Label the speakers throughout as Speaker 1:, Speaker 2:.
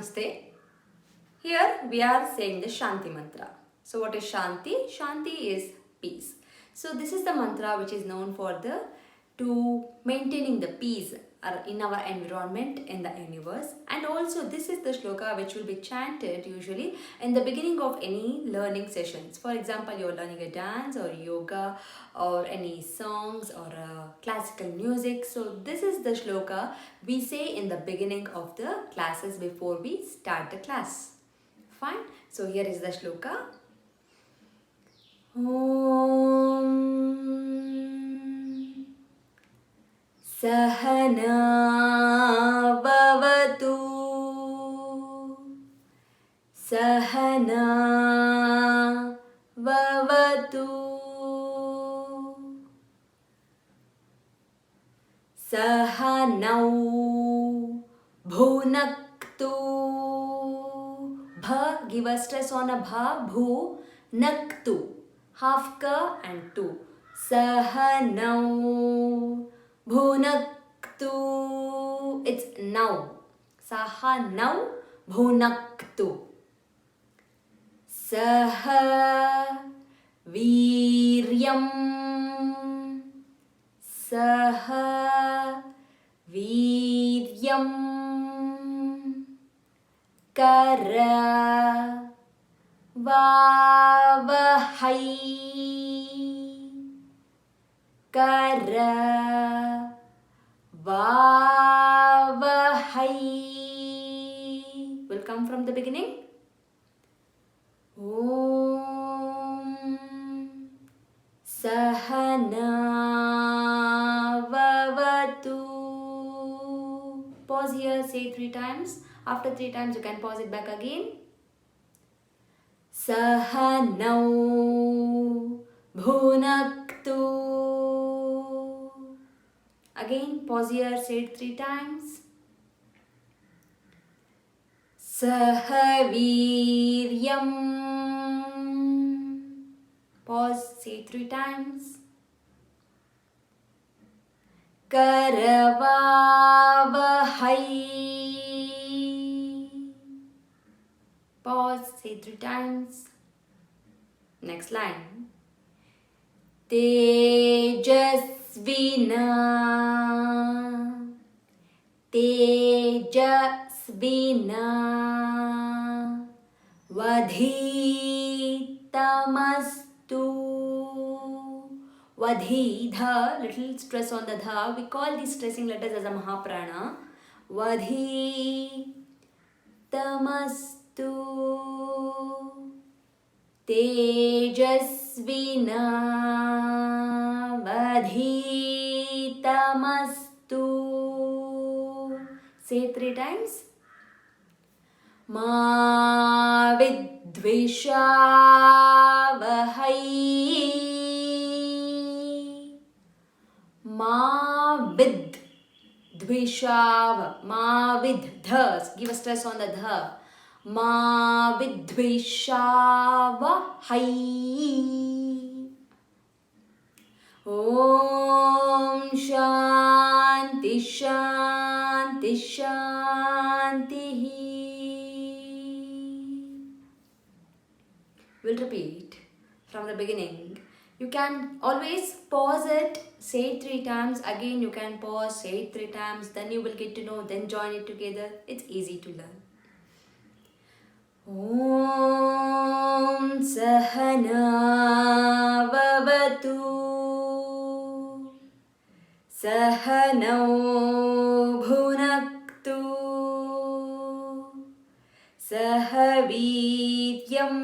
Speaker 1: Namaste. Here we are saying the Shanti mantra. So what is Shanti? Shanti is peace. So this is the mantra which is known for the to maintaining the peace in our environment, in the universe. And also this is the shloka which will be chanted usually in the beginning of any learning sessions. For example, you're learning a dance or yoga or any songs or classical music. So this is the shloka we say in the beginning of the classes before we start the class. Fine. So here is the shloka. Om Sahana Bhavatu Sahana Bhavatu Sahanau Bhunaktu. Bha, give a stress on a bha. Bhu, naktu. Half ka and tu. Sahanau Bhunaktu. It's now. Sahanau Bhunaktu. Saha Viryam. Saha Viryam. Kara Vavahai. Kara Vavahai. Will come from the beginning. Om Sahana Vavatu. Pause here, say 3 times. After 3 times, you can pause it back again. Sahanau Bhunaktu. Again, pause here, say it 3 times. Sahaviryam. Pause, say it 3 times. Karavavahai. Pause, say 3 times. Next line. Tejasvina. Tejasvina. Vadhitamastu. Vadhi, dha, little stress on the dha. We call these stressing letters as a Mahaprana. Vadhitamastu. Tejasvina. Vadhitamastu. Say 3 times. Ma vidvishavahai. Ma vid dvishav. Ma vid dha. Give a stress on the dha. Ma vidvishavahai. Om Shanti Shanti Shanti. We'll repeat from the beginning. You can always pause it, say it 3 times. Again, you can pause, say it 3 times. Then you will get to know, then join it together. It's easy to learn. Om Sahana Vavatu. Sahanau Bhunaktu. Sahaviryam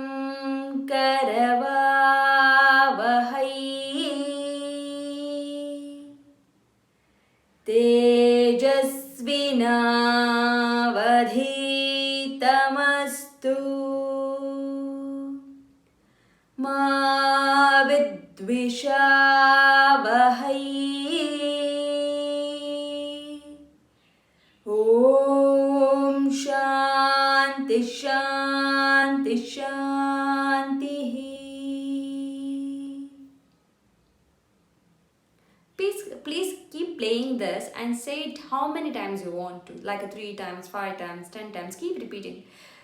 Speaker 1: Karavavahai. Tejasvina Vadhitamastu. Ma vidvishavahai. Om Shanti Shanti Shanti. please keep playing this and say it how many times you want to, like 3 times, 5 times, 10 times, keep repeating.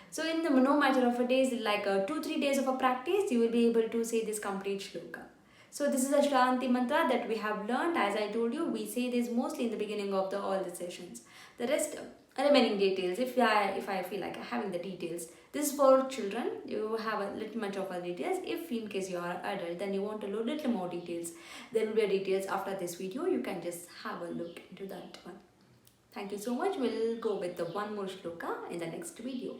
Speaker 1: So in the no matter of a days, like 2-3 days of a practice, you will be able to say this complete shloka. So this is a Shanti mantra that we have learned. As I told you, we say this mostly in the beginning of all the sessions. The rest remaining details, if I feel like having the details, this is for children. You have a little much of a details. If in case you are adult, then you want to know little more details, there will be details after this video. You can just have a look into that one. Thank you so much. We'll go with the one more shloka in the next video.